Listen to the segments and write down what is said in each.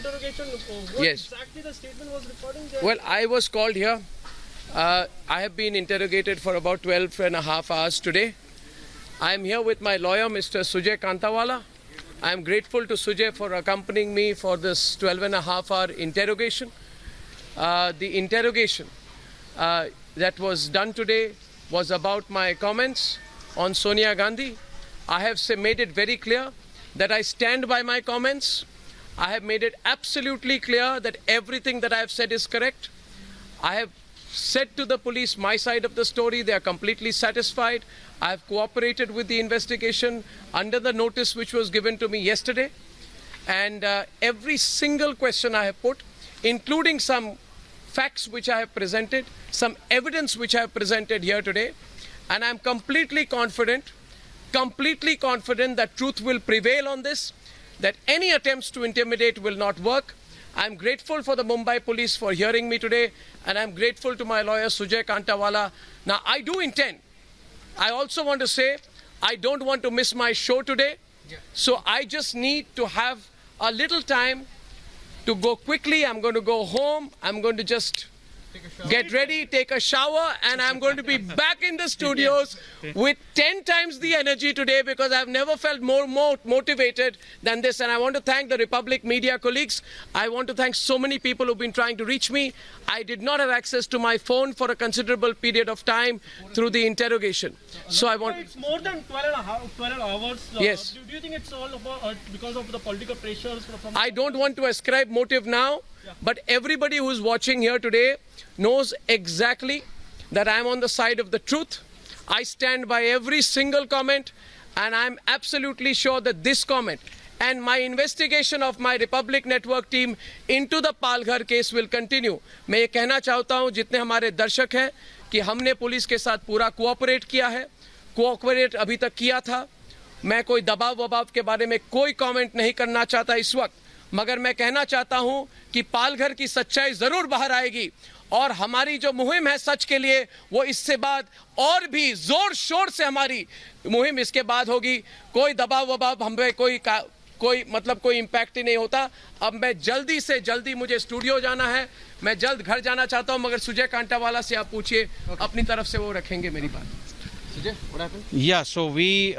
interrogation. What Yes. exactly the statement was referring there? Well, I was called here. I have been interrogated for about 12 and a half hours today. I am here with my lawyer, Mr. Sujay Kantawala. I am grateful to Sujay for accompanying me for this 12 and a half hour interrogation. The interrogation that was done today was about my comments on Sonia Gandhi. I have made it very clear that I stand by my comments. I have made it absolutely clear that everything that I have said is correct. I have said to the police my side of the story. They are completely satisfied. I have cooperated with the investigation under the notice which was given to me yesterday. And every single question I have put, including some facts which I have presented, some evidence which I have presented here today, and I am completely confident that truth will prevail on this, that any attempts to intimidate will not work. I am grateful for the Mumbai police for hearing me today, and I am grateful to my lawyer Sujay Kantawala. Now, I do intend, I also want to say, I don't want to miss my show today, so I just need to have a little time to go quickly. I'm going to go home. I'm going to just get ready, take a shower, and I'm going to be back in the studios with 10 times the energy today, because I've never felt more motivated than this. And I want to thank the Republic media colleagues. I want to thank so many people who've been trying to reach me. I did not have access to my phone for a considerable period of time through the interrogation. So I want... It's more than 12 hours. Yes. Do you think it's all about because of the political pressures from... I don't want to ascribe motive now, but everybody who's watching here today knows exactly that I'm on the side of the truth. I stand by every single comment, and I'm absolutely sure that this comment and my investigation of my Republic Network team into the Palghar case will continue. मैं ये कहना चाहता हूँ जितने हमारे दर्शक हैं कि हमने पुलिस के साथ पूरा कोऑपरेट किया है, कोऑपरेट अभी तक किया था. मैं कोई दबाव वबाव के बारे में कोई कमेंट नहीं करना चाहता इस वक्त, मगर मैं कहना चाहता हूं कि पालघर की सच्चाई जरूर बाहर आएगी, और हमारी जो मुहिम है सच के लिए, वो इससे बाद और भी जोर शोर से हमारी मुहिम इसके बाद होगी. कोई दबाव वबाव हमें कोई इम्पैक्ट ही नहीं होता. अब मैं जल्दी से जल्दी, मुझे स्टूडियो जाना है, मैं जल्द घर जाना चाहता हूं, मगर सुजय कांटावाला से आप पूछिए, अपनी तरफ से वो रखेंगे मेरी बात. What happened? Yeah, so we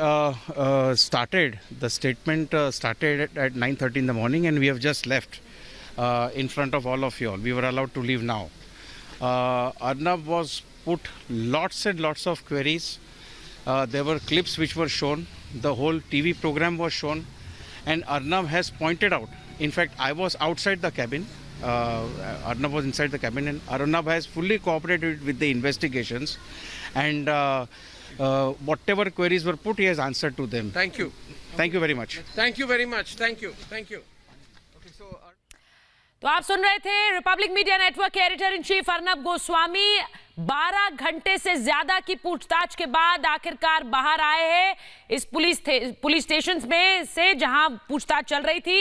started, the statement started at 9:30 in the morning, and we have just left in front of all of you all. We were allowed to leave now. Arnab was put lots and lots of queries. There were clips which were shown. The whole TV program was shown. And Arnab has pointed out, in fact, I was outside the cabin. Arnab was inside the cabin, and Arnab has fully cooperated with the investigations. And whatever queries were put, he has answered to them. Thank you. Thank you very much. Thank you very much. Thank you. Thank you. तो आप सुन रहे थे Republic media network के editor in chief Arnab Goswami 12 घंटे से ज्यादा की पूछताछ के बाद आखिरकार बाहर आए हैं इस पुलिस स्टेशन में से जहां पूछताछ चल रही थी.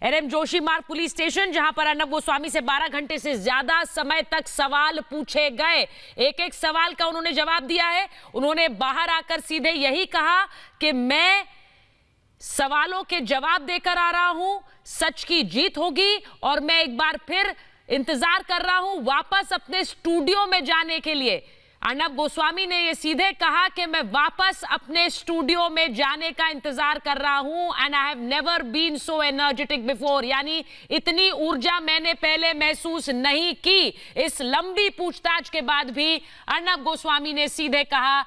एनएम जोशी मार्ग पुलिस स्टेशन, जहां पर अर्नब गोस्वामी से 12 घंटे से ज्यादा समय तक सवाल पूछे गए. एक एक सवाल का उन्होंने जवाब दिया है. उन्होंने बाहर आकर सीधे यही कहा कि मैं सवालों के जवाब देकर आ रहा हूं, सच की जीत होगी, और मैं एक बार फिर इंतजार कर रहा हूं वापस अपने स्टूडियो में जाने के लिए. अर्नब गोस्वामी ने यह सीधे कहा कि मैं वापस अपने स्टूडियो में जाने का इंतजार कर रहा हूं, and I have never been so energetic before. यानी इतनी ऊर्जा मैंने पहले महसूस नहीं की. इस लंबी पूछताछ के बाद भी अर्नब गोस्वामी ने सीधे कहा